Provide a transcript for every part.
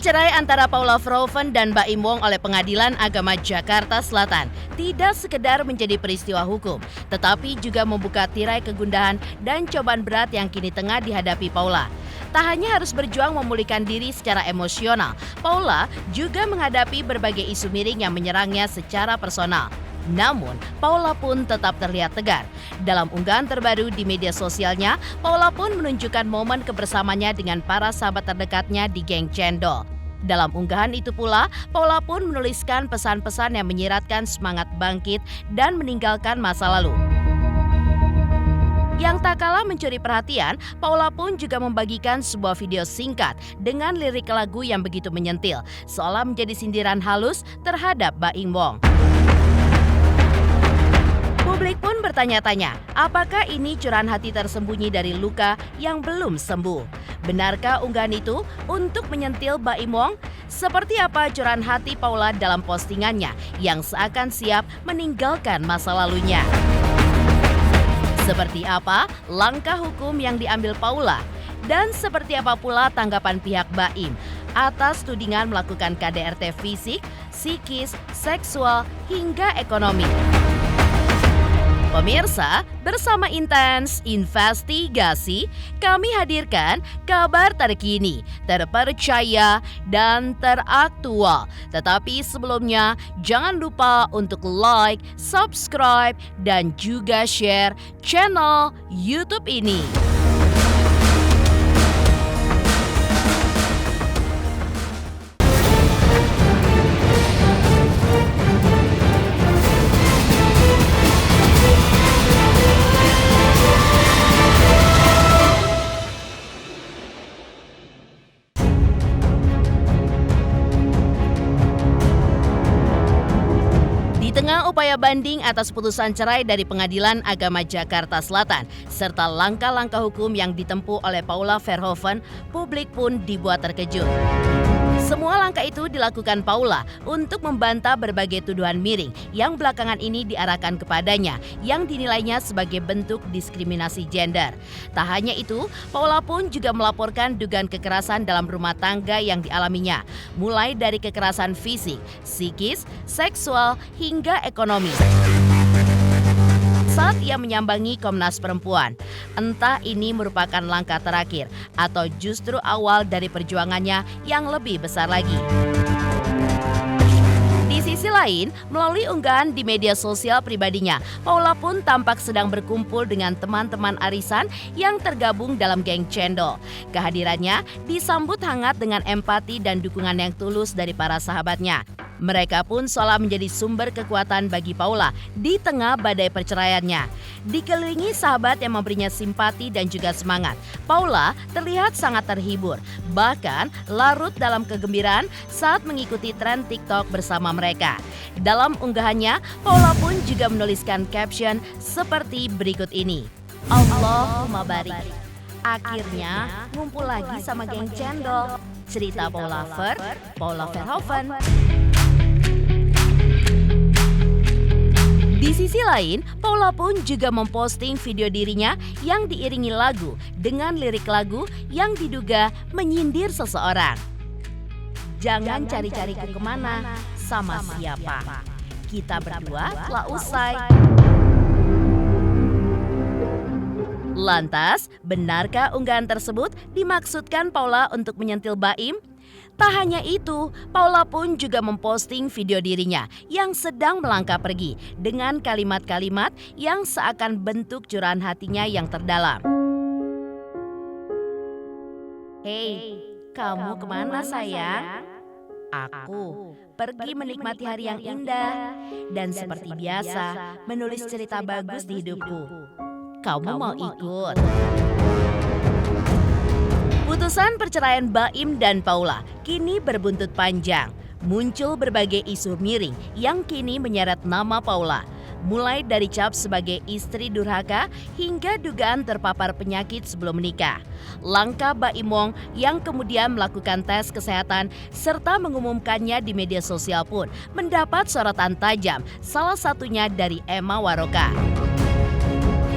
cerai antara Paula Verhoeven dan Baim Wong oleh Pengadilan Agama Jakarta Selatan tidak sekedar menjadi peristiwa hukum, tetapi juga membuka tirai kegundahan dan cobaan berat yang kini tengah dihadapi Paula. Tak hanya harus berjuang memulihkan diri secara emosional, Paula juga menghadapi berbagai isu miring yang menyerangnya secara personal. Namun, Paula pun tetap terlihat tegar. Dalam unggahan terbaru di media sosialnya, Paula pun menunjukkan momen kebersamanya dengan para sahabat terdekatnya di geng Cendol. Dalam unggahan itu pula, Paula pun menuliskan pesan-pesan yang menyiratkan semangat bangkit dan meninggalkan masa lalu. Yang tak kalah mencuri perhatian, Paula pun juga membagikan sebuah video singkat dengan lirik lagu yang begitu menyentil, seolah menjadi sindiran halus terhadap Baim Wong. Publik pun bertanya-tanya, apakah ini curahan hati tersembunyi dari luka yang belum sembuh? Benarkah unggahan itu untuk menyentil Baim Wong? Seperti apa curahan hati Paula dalam postingannya yang seakan siap meninggalkan masa lalunya? Seperti apa langkah hukum yang diambil Paula? Dan seperti apa pula tanggapan pihak Baim atas tudingan melakukan KDRT fisik, psikis, seksual, hingga ekonomi? Pemirsa, bersama Intens Investigasi, kami hadirkan kabar terkini, terpercaya, dan teraktual. Tetapi sebelumnya, jangan lupa untuk like, subscribe, dan juga share channel YouTube ini. Di tengah upaya banding atas putusan cerai dari Pengadilan Agama Jakarta Selatan serta langkah-langkah hukum yang ditempuh oleh Paula Verhoeven, publik pun dibuat terkejut. Semua langkah itu dilakukan Paula untuk membantah berbagai tuduhan miring yang belakangan ini diarahkan kepadanya yang dinilainya sebagai bentuk diskriminasi gender. Tak hanya itu, Paula pun juga melaporkan dugaan kekerasan dalam rumah tangga yang dialaminya, mulai dari kekerasan fisik, psikis, seksual, hingga ekonomi. Saat ia menyambangi Komnas Perempuan, entah ini merupakan langkah terakhir atau justru awal dari perjuangannya yang lebih besar lagi. Di sisi lain, melalui unggahan di media sosial pribadinya, Paula pun tampak sedang berkumpul dengan teman-teman arisan yang tergabung dalam geng Cendol. Kehadirannya disambut hangat dengan empati dan dukungan yang tulus dari para sahabatnya. Mereka pun seolah menjadi sumber kekuatan bagi Paula di tengah badai perceraiannya. Dikelilingi sahabat yang memberinya simpati dan juga semangat, Paula terlihat sangat terhibur, bahkan larut dalam kegembiraan saat mengikuti tren TikTok bersama mereka. Dalam unggahannya, Paula pun juga menuliskan caption seperti berikut ini. Allahumma barik. Akhirnya ngumpul lagi sama geng Cendol. Cerita Paula Verhoeven. Di sisi lain, Paula pun juga memposting video dirinya yang diiringi lagu dengan lirik lagu yang diduga menyindir seseorang. Jangan cari-cariku kemana, sama siapa. Kita berdua telah usai. Lantas, benarkah unggahan tersebut dimaksudkan Paula untuk menyentil Baim? Tak hanya itu, Paula pun juga memposting video dirinya yang sedang melangkah pergi dengan kalimat-kalimat yang seakan bentuk curahan hatinya yang terdalam. Hei, kamu kemana sayang? Aku pergi menikmati hari yang indah dan seperti biasa menulis cerita bagus di hidupku. Kamu mau ikut? Putusan perceraian Baim dan Paula kini berbuntut panjang. Muncul berbagai isu miring yang kini menyeret nama Paula. Mulai dari cap sebagai istri durhaka hingga dugaan terpapar penyakit sebelum menikah. Langkah Baim Wong yang kemudian melakukan tes kesehatan serta mengumumkannya di media sosial pun mendapat sorotan tajam, salah satunya dari Emma Waroka.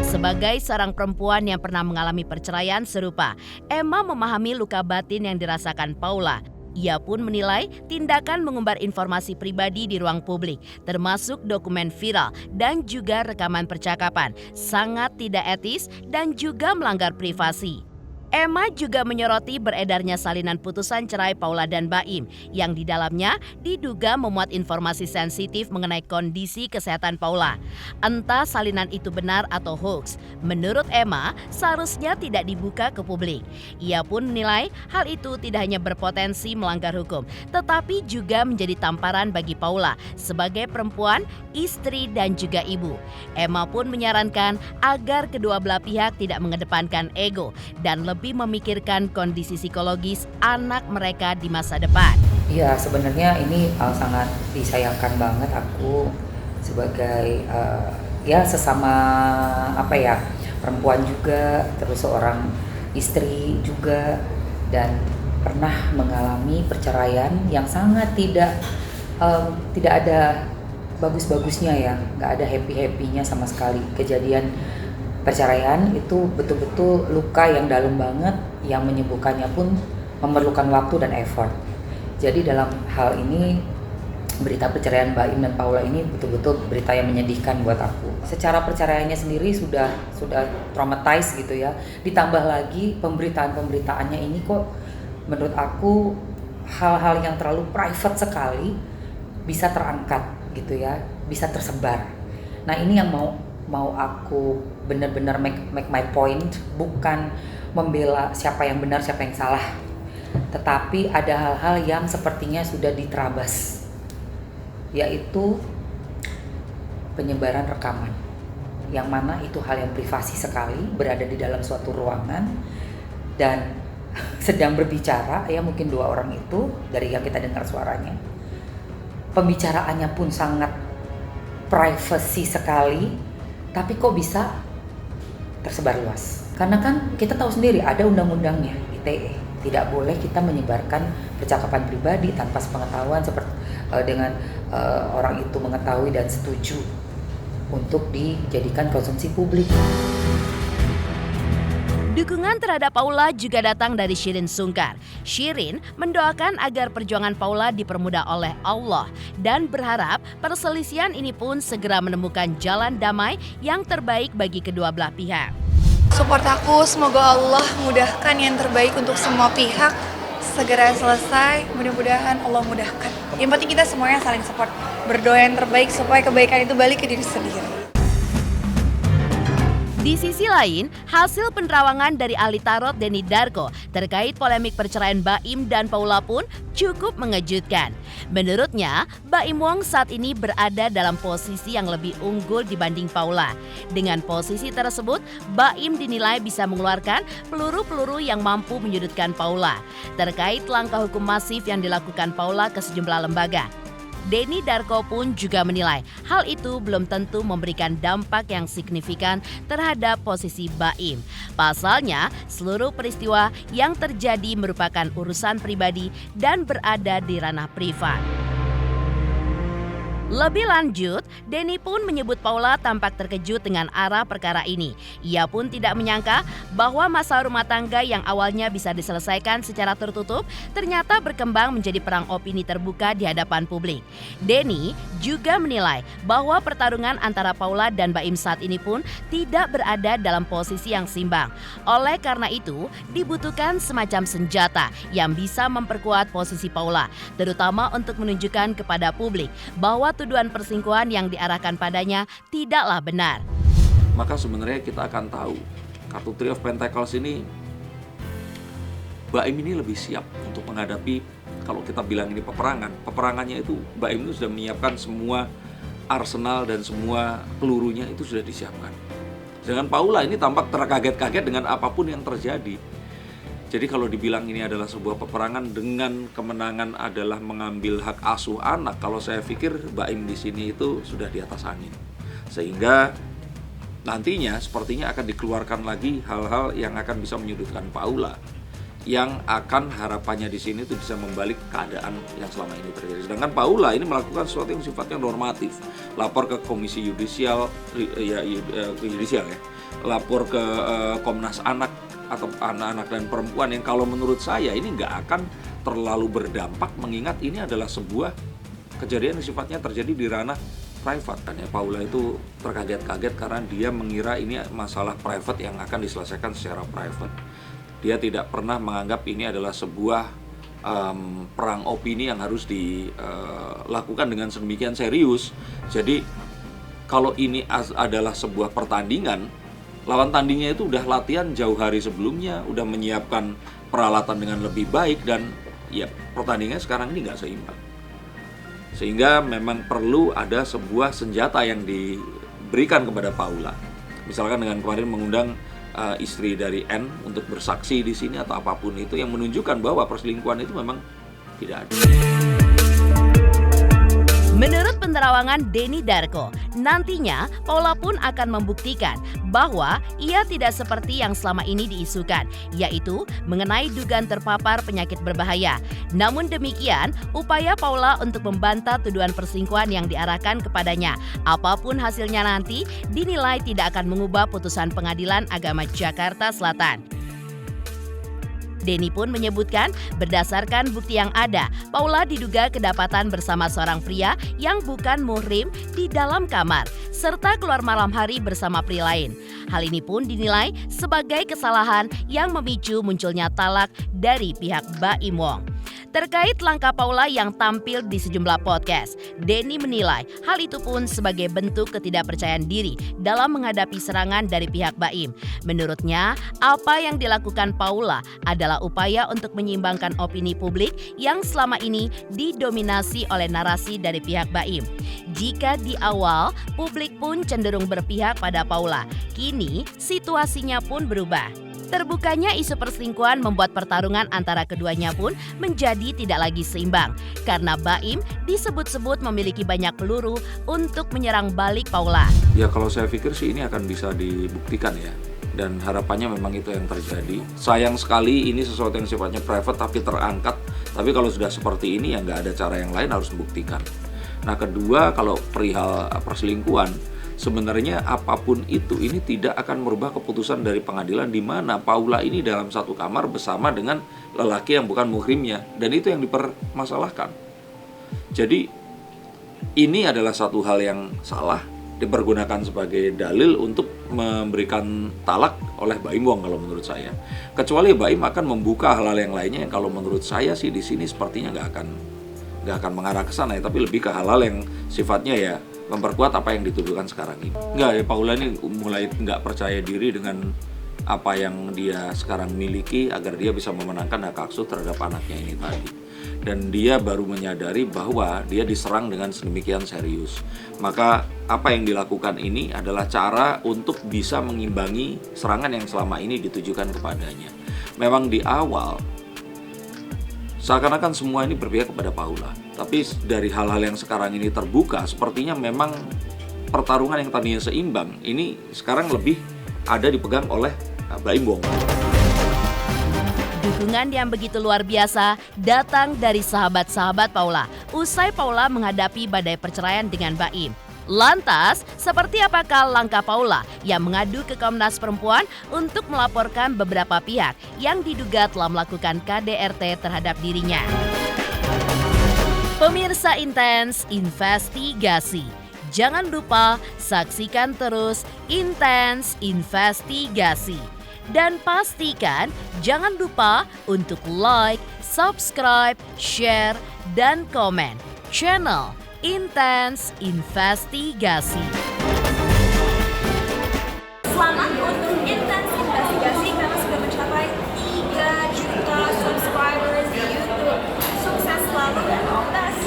Sebagai seorang perempuan yang pernah mengalami perceraian serupa, Emma memahami luka batin yang dirasakan Paula. Ia pun menilai tindakan mengumbar informasi pribadi di ruang publik, termasuk dokumen viral dan juga rekaman percakapan, sangat tidak etis dan juga melanggar privasi. Emma juga menyoroti beredarnya salinan putusan cerai Paula dan Baim yang di dalamnya diduga memuat informasi sensitif mengenai kondisi kesehatan Paula. Entah salinan itu benar atau hoax, menurut Emma seharusnya tidak dibuka ke publik. Ia pun menilai hal itu tidak hanya berpotensi melanggar hukum, tetapi juga menjadi tamparan bagi Paula sebagai perempuan, istri dan juga ibu. Emma pun menyarankan agar kedua belah pihak tidak mengedepankan ego dan lebih memikirkan kondisi psikologis anak mereka di masa depan. Iya, sebenarnya ini sangat disayangkan banget aku sebagai ya sesama perempuan juga, terus seorang istri juga, dan pernah mengalami perceraian yang sangat tidak ada bagus-bagusnya ya, nggak ada happy-happynya sama sekali. Kejadian perceraian itu betul-betul luka yang dalam banget, yang menyembuhkannya pun memerlukan waktu dan effort. Jadi dalam hal ini, berita perceraian Baim dan Paula ini betul-betul berita yang menyedihkan buat aku. Secara perceraiannya sendiri sudah traumatized gitu ya. Ditambah lagi pemberitaan-pemberitaannya ini kok menurut aku hal-hal yang terlalu private sekali bisa terangkat gitu ya, bisa tersebar. Nah, ini yang mau aku benar-benar make my point, bukan membela siapa yang benar siapa yang salah, tetapi ada hal-hal yang sepertinya sudah diterabas, yaitu penyebaran rekaman, yang mana itu hal yang privasi sekali, berada di dalam suatu ruangan dan sedang berbicara, ya mungkin dua orang itu dari yang kita dengar suaranya, pembicaraannya pun sangat privacy sekali, tapi kok bisa tersebar luas? Karena kan kita tahu sendiri ada undang-undangnya, ITE. Tidak boleh kita menyebarkan percakapan pribadi tanpa sepengetahuan dengan orang itu mengetahui dan setuju untuk dijadikan konsumsi publik. Dukungan terhadap Paula juga datang dari Shirin Sungkar. Shirin mendoakan agar perjuangan Paula dipermudah oleh Allah dan berharap perselisihan ini pun segera menemukan jalan damai yang terbaik bagi kedua belah pihak. Support aku, semoga Allah mudahkan yang terbaik untuk semua pihak. Segera selesai, mudah-mudahan Allah mudahkan. Yang penting kita semuanya saling support, berdoa yang terbaik supaya kebaikan itu balik ke diri sendiri. Di sisi lain, hasil penerawangan dari ahli tarot Denny Darko terkait polemik perceraian Baim dan Paula pun cukup mengejutkan. Menurutnya, Baim Wong saat ini berada dalam posisi yang lebih unggul dibanding Paula. Dengan posisi tersebut, Baim dinilai bisa mengeluarkan peluru-peluru yang mampu menyudutkan Paula. Terkait langkah hukum masif yang dilakukan Paula ke sejumlah lembaga, Denny Darko pun juga menilai hal itu belum tentu memberikan dampak yang signifikan terhadap posisi Baim. Pasalnya, seluruh peristiwa yang terjadi merupakan urusan pribadi dan berada di ranah privat. Lebih lanjut, Denny pun menyebut Paula tampak terkejut dengan arah perkara ini. Ia pun tidak menyangka bahwa masalah rumah tangga yang awalnya bisa diselesaikan secara tertutup ternyata berkembang menjadi perang opini terbuka di hadapan publik. Denny juga menilai bahwa pertarungan antara Paula dan Baim saat ini pun tidak berada dalam posisi yang seimbang. Oleh karena itu, dibutuhkan semacam senjata yang bisa memperkuat posisi Paula, terutama untuk menunjukkan kepada publik bahwa tuduhan perselingkuhan yang diarahkan padanya tidaklah benar. Maka sebenarnya kita akan tahu kartu Three of Pentacles ini, Baim ini lebih siap untuk menghadapi, kalau kita bilang ini peperangannya itu Baim itu sudah menyiapkan semua arsenal dan semua pelurunya itu sudah disiapkan. Sedangkan Paula ini tampak terkaget-kaget dengan apapun yang terjadi. Jadi kalau dibilang ini adalah sebuah peperangan dengan kemenangan adalah mengambil hak asuh anak, kalau saya pikir Baim di sini itu sudah di atas angin. Sehingga nantinya sepertinya akan dikeluarkan lagi hal-hal yang akan bisa menyudutkan Paula, yang akan harapannya di sini itu bisa membalik keadaan yang selama ini terjadi. Sedangkan Paula ini melakukan sesuatu yang sifatnya normatif, lapor ke Komisi Yudisial, lapor ke Komnas Anak atau anak-anak dan perempuan, yang kalau menurut saya ini nggak akan terlalu berdampak mengingat ini adalah sebuah kejadian yang sifatnya terjadi di ranah private kan ya. Paula itu terkaget-kaget karena dia mengira ini masalah private yang akan diselesaikan secara private. Dia tidak pernah menganggap ini adalah sebuah perang opini yang harus dilakukan dengan sedemikian serius. Jadi kalau ini adalah sebuah pertandingan, lawan tandingnya itu udah latihan jauh hari sebelumnya, udah menyiapkan peralatan dengan lebih baik, dan ya pertandingannya sekarang ini nggak seimbang. Sehingga memang perlu ada sebuah senjata yang diberikan kepada Paula. Misalkan dengan kemarin mengundang istri dari N untuk bersaksi di sini atau apapun itu yang menunjukkan bahwa perselingkuhan itu memang tidak ada. Menurut penerawangan Denny Darko, nantinya Paula pun akan membuktikan bahwa ia tidak seperti yang selama ini diisukan, yaitu mengenai dugaan terpapar penyakit berbahaya. Namun demikian, upaya Paula untuk membantah tuduhan perselingkuhan yang diarahkan kepadanya, apapun hasilnya nanti, dinilai tidak akan mengubah putusan Pengadilan Agama Jakarta Selatan. Denny pun menyebutkan berdasarkan bukti yang ada, Paula diduga kedapatan bersama seorang pria yang bukan muhrim di dalam kamar, serta keluar malam hari bersama pria lain. Hal ini pun dinilai sebagai kesalahan yang memicu munculnya talak dari pihak Baim Wong. Terkait langkah Paula yang tampil di sejumlah podcast, Denny menilai hal itu pun sebagai bentuk ketidakpercayaan diri dalam menghadapi serangan dari pihak Baim. Menurutnya, apa yang dilakukan Paula adalah upaya untuk menyeimbangkan opini publik yang selama ini didominasi oleh narasi dari pihak Baim. Jika di awal, publik pun cenderung berpihak pada Paula, kini situasinya pun berubah. Terbukanya isu perselingkuhan membuat pertarungan antara keduanya pun menjadi tidak lagi seimbang karena Baim disebut-sebut memiliki banyak peluru untuk menyerang balik Paula. Ya kalau saya pikir sih ini akan bisa dibuktikan ya, dan harapannya memang itu yang terjadi. Sayang sekali ini sesuatu yang sifatnya private tapi terangkat, tapi kalau sudah seperti ini ya nggak ada cara yang lain, harus membuktikan. Nah kedua, kalau perihal perselingkuhan, sebenarnya apapun itu, ini tidak akan merubah keputusan dari pengadilan di mana Paula ini dalam satu kamar bersama dengan lelaki yang bukan muhrimnya, dan itu yang dipermasalahkan. Jadi ini adalah satu hal yang salah, dipergunakan sebagai dalil untuk memberikan talak oleh Baim Wong kalau menurut saya. Kecuali Baim akan membuka hal-hal yang lainnya yang kalau menurut saya sih di sini sepertinya nggak akan mengarah ke sana ya, tapi lebih ke hal-hal yang sifatnya ya memperkuat apa yang dituduhkan sekarang ini. Enggak ya, Paula ini mulai nggak percaya diri dengan apa yang dia sekarang miliki agar dia bisa memenangkan hak asuh terhadap anaknya ini tadi. Dan dia baru menyadari bahwa dia diserang dengan sedemikian serius. Maka apa yang dilakukan ini adalah cara untuk bisa mengimbangi serangan yang selama ini ditujukan kepadanya. Memang di awal seakan-akan semua ini berpihak kepada Paula. Tapi dari hal-hal yang sekarang ini terbuka, sepertinya memang pertarungan yang tadinya seimbang, ini sekarang lebih ada dipegang oleh Baim Wong. Dukungan yang begitu luar biasa datang dari sahabat-sahabat Paula usai Paula menghadapi badai perceraian dengan Baim. Lantas, seperti apakah langkah Paula yang mengadu ke Komnas Perempuan untuk melaporkan beberapa pihak yang diduga telah melakukan KDRT terhadap dirinya? Pemirsa Intens Investigasi, jangan lupa saksikan terus Intens Investigasi. Dan pastikan jangan lupa untuk like, subscribe, share, dan komen channel Intens Investigasi. Selamat untuk Intens Investigasi karena sudah mencapai 3 juta subscribers di YouTube. Sukses selalu dan all the best.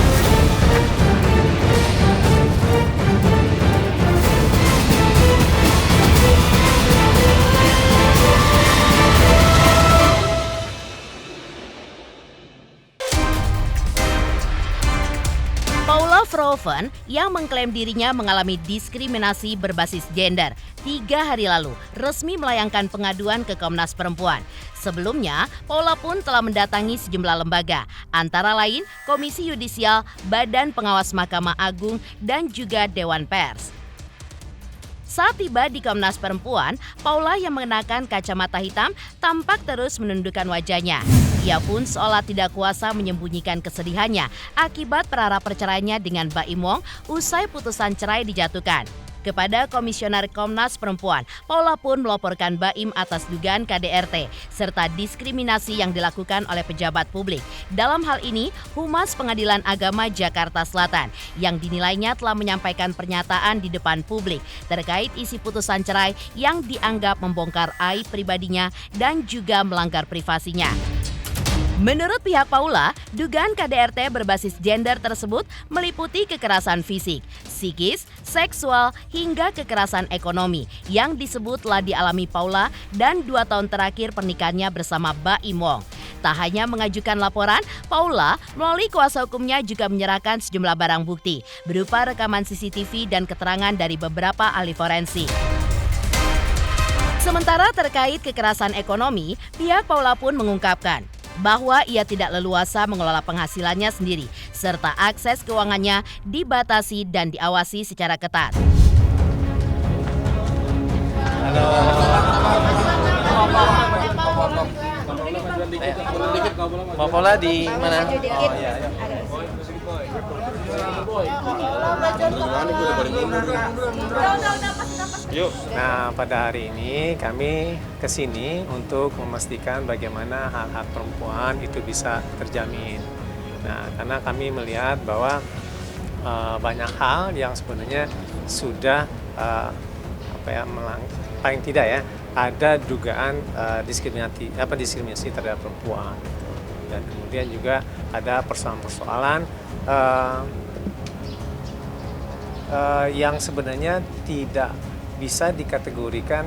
Paula Verhoeven yang mengklaim dirinya mengalami diskriminasi berbasis gender 3 hari lalu resmi melayangkan pengaduan ke Komnas Perempuan. Sebelumnya, Paula pun telah mendatangi sejumlah lembaga, antara lain Komisi Yudisial, Badan Pengawas Mahkamah Agung, dan juga Dewan Pers. Saat tiba di Komnas Perempuan, Paula yang mengenakan kacamata hitam tampak terus menundukkan wajahnya. Ia pun seolah tidak kuasa menyembunyikan kesedihannya akibat perara perceraiannya dengan Baim Wong usai putusan cerai dijatuhkan. Kepada Komisioner Komnas Perempuan, Paula pun melaporkan Baim atas dugaan KDRT serta diskriminasi yang dilakukan oleh pejabat publik. Dalam hal ini, Humas Pengadilan Agama Jakarta Selatan yang dinilainya telah menyampaikan pernyataan di depan publik terkait isi putusan cerai yang dianggap membongkar aib pribadinya dan juga melanggar privasinya. Menurut pihak Paula, dugaan KDRT berbasis gender tersebut meliputi kekerasan fisik, psikis, seksual, hingga kekerasan ekonomi yang disebut telah dialami Paula dan 2 tahun terakhir pernikahannya bersama Baim Wong. Tak hanya mengajukan laporan, Paula melalui kuasa hukumnya juga menyerahkan sejumlah barang bukti berupa rekaman CCTV dan keterangan dari beberapa ahli forensik. Sementara terkait kekerasan ekonomi, pihak Paula pun mengungkapkan bahwa ia tidak leluasa mengelola penghasilannya sendiri, serta akses keuangannya dibatasi dan diawasi secara ketat. Mau Paula di mana? Yuk. Nah, pada hari ini kami kesini untuk memastikan bagaimana hak-hak perempuan itu bisa terjamin. Nah, karena kami melihat bahwa banyak hal yang sebenarnya sudah paling tidak ya ada dugaan diskriminasi terhadap perempuan, dan kemudian juga ada persoalan-persoalan yang sebenarnya tidak bisa dikategorikan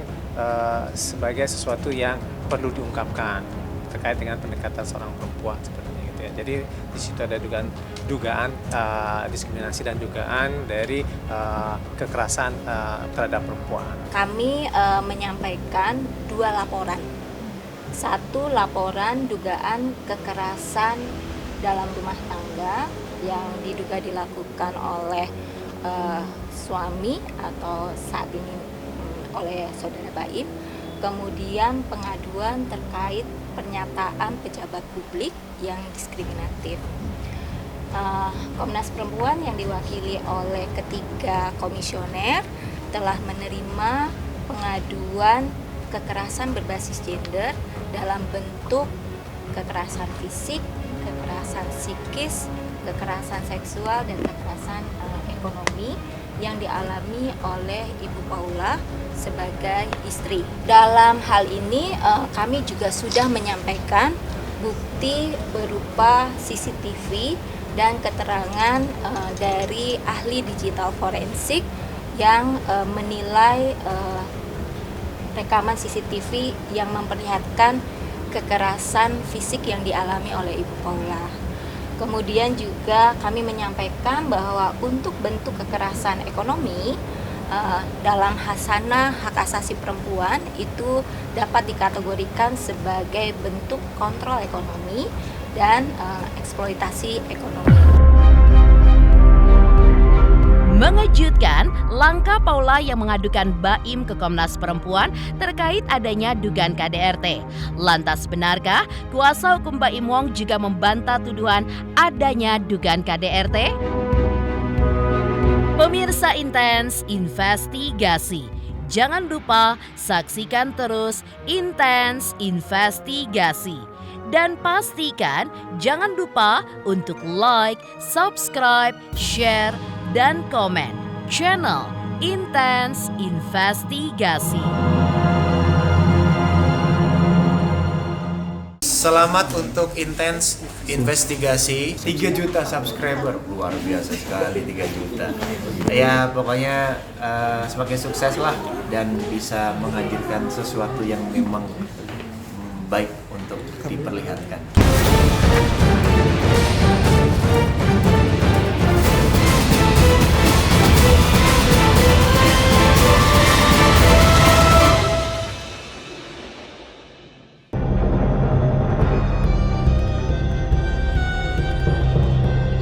sebagai sesuatu yang perlu diungkapkan terkait dengan pendekatan seorang perempuan sebenarnya gitu ya. Jadi di situ ada dugaan diskriminasi dan dugaan dari kekerasan terhadap perempuan. Kami menyampaikan 2 laporan. 1 laporan dugaan kekerasan dalam rumah tangga yang diduga dilakukan oleh suami atau saat ini oleh saudara Baim. Kemudian pengaduan terkait pernyataan pejabat publik yang diskriminatif. Komnas Perempuan yang diwakili oleh ketiga komisioner telah menerima pengaduan kekerasan berbasis gender dalam bentuk kekerasan fisik, kekerasan psikis, kekerasan seksual, dan kekerasan ekonomi yang dialami oleh Ibu Paula sebagai istri. Dalam hal ini kami juga sudah menyampaikan bukti berupa CCTV dan keterangan dari ahli digital forensik yang menilai rekaman CCTV yang memperlihatkan kekerasan fisik yang dialami oleh Ibu Paula. Kemudian juga kami menyampaikan bahwa untuk bentuk kekerasan ekonomi dalam hasanah hak asasi perempuan itu dapat dikategorikan sebagai bentuk kontrol ekonomi dan eksploitasi ekonomi. Mengejutkan, langkah Paula yang mengadukan Baim ke Komnas Perempuan terkait adanya dugaan KDRT. Lantas benarkah kuasa hukum Baim Wong juga membantah tuduhan adanya dugaan KDRT? Pemirsa Intens Investigasi, jangan lupa saksikan terus Intens Investigasi. Dan pastikan jangan lupa untuk like, subscribe, share, dan komen channel Intens Investigasi. Selamat untuk Intens Investigasi. 3 juta subscriber, luar biasa sekali 3 juta. Ya pokoknya semakin sukses lah dan bisa menghadirkan sesuatu yang memang baik untuk diperlihatkan.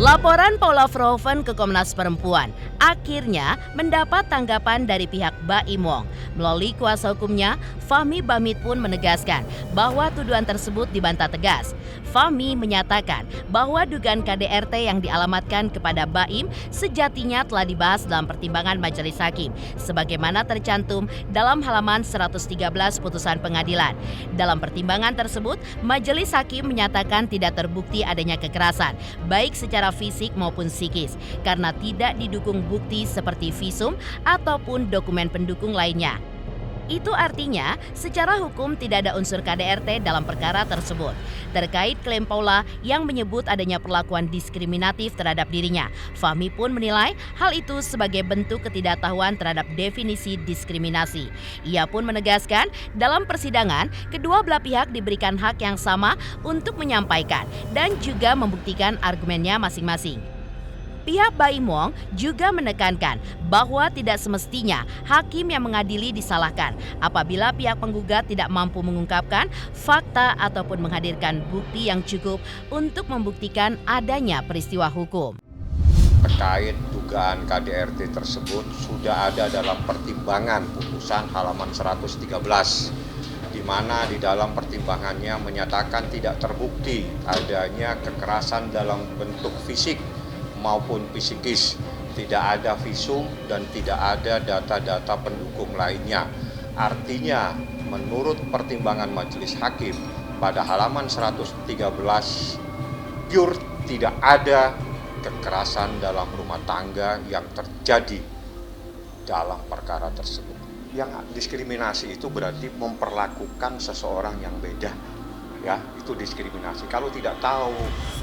Laporan Paula Verhoeven ke Komnas Perempuan akhirnya mendapat tanggapan dari pihak Baim Wong. Melalui kuasa hukumnya, Fahmi Bahmid pun menegaskan bahwa tuduhan tersebut dibantah tegas. Fahmi menyatakan bahwa dugaan KDRT yang dialamatkan kepada Baim sejatinya telah dibahas dalam pertimbangan majelis hakim, sebagaimana tercantum dalam halaman 113 putusan pengadilan. Dalam pertimbangan tersebut, majelis hakim menyatakan tidak terbukti adanya kekerasan, baik secara fisik maupun psikis, karena tidak didukung bukti seperti visum ataupun dokumen pendukung lainnya. Itu artinya secara hukum tidak ada unsur KDRT dalam perkara tersebut. Terkait klaim Paula yang menyebut adanya perlakuan diskriminatif terhadap dirinya, Fahmi pun menilai hal itu sebagai bentuk ketidaktahuan terhadap definisi diskriminasi. Ia pun menegaskan dalam persidangan kedua belah pihak diberikan hak yang sama untuk menyampaikan dan juga membuktikan argumennya masing-masing. Pihak Baim Wong juga menekankan bahwa tidak semestinya hakim yang mengadili disalahkan apabila pihak penggugat tidak mampu mengungkapkan fakta ataupun menghadirkan bukti yang cukup untuk membuktikan adanya peristiwa hukum. Terkait dugaan KDRT tersebut sudah ada dalam pertimbangan putusan halaman 113, di mana di dalam pertimbangannya menyatakan tidak terbukti adanya kekerasan dalam bentuk fisik maupun psikis, tidak ada visum dan tidak ada data-data pendukung lainnya. Artinya, menurut pertimbangan majelis hakim pada halaman 113, pure tidak ada kekerasan dalam rumah tangga yang terjadi dalam perkara tersebut. Yang diskriminasi itu berarti memperlakukan seseorang yang beda. Ya, itu diskriminasi. Kalau tidak tahu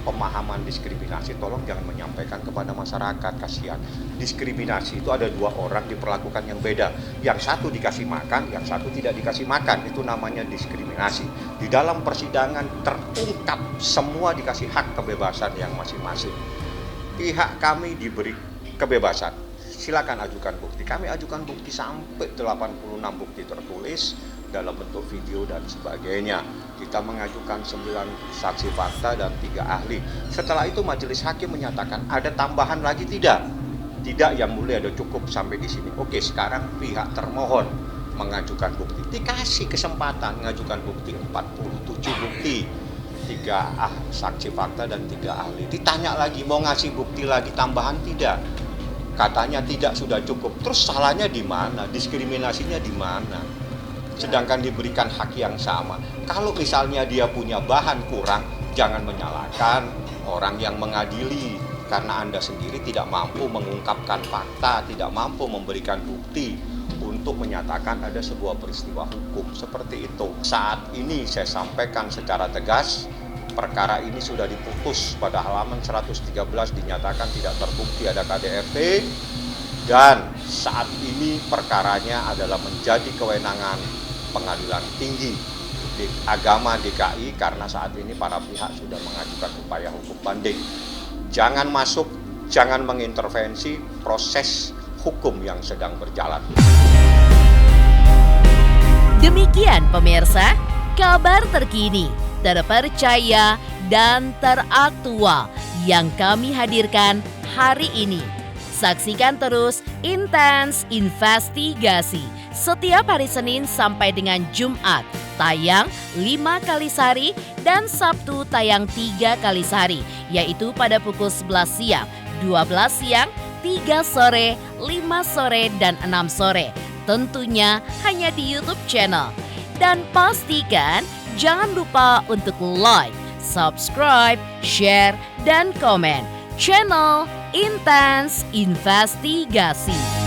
pemahaman diskriminasi, tolong jangan menyampaikan kepada masyarakat, kasihan. Diskriminasi itu ada dua orang diperlakukan yang beda. Yang satu dikasih makan, yang satu tidak dikasih makan. Itu namanya diskriminasi. Di dalam persidangan terungkap semua dikasih hak kebebasan yang masing-masing. Pihak kami diberi kebebasan. Silakan ajukan bukti. Kami ajukan bukti sampai 86 bukti tertulis dalam bentuk video dan sebagainya. Kita mengajukan 9 saksi fakta dan 3 ahli. Setelah itu majelis hakim menyatakan ada tambahan lagi tidak? Tidak, yang mulia, ada cukup sampai di sini. Oke, sekarang pihak termohon mengajukan bukti. Dikasih kesempatan mengajukan bukti 47 bukti. 3 saksi fakta dan 3 ahli. Ditanya lagi mau ngasih bukti lagi tambahan tidak? Katanya tidak, sudah cukup. Terus salahnya di mana? Diskriminasinya di mana? Sedangkan diberikan hak yang sama. Kalau misalnya dia punya bahan kurang, jangan menyalahkan orang yang mengadili. Karena Anda sendiri tidak mampu mengungkapkan fakta, tidak mampu memberikan bukti untuk menyatakan ada sebuah peristiwa hukum. Seperti itu. Saat ini saya sampaikan secara tegas, perkara ini sudah diputus pada halaman 113, dinyatakan tidak terbukti ada KDRT, dan saat ini perkaranya adalah menjadi kewenangan Pengadilan Tinggi di Agama DKI karena saat ini para pihak sudah mengajukan upaya hukum banding. Jangan masuk, jangan mengintervensi proses hukum yang sedang berjalan. Demikian pemirsa, kabar terkini, terpercaya, dan teraktual yang kami hadirkan hari ini. Saksikan terus Intens Investigasi setiap hari Senin sampai dengan Jumat, tayang 5 kali sehari dan Sabtu tayang 3 kali sehari, yaitu pada pukul 11 siang, 12 siang, 3 sore, 5 sore, dan 6 sore. Tentunya hanya di YouTube channel. Dan pastikan jangan lupa untuk like, subscribe, share, dan komen channel Intens Investigasi.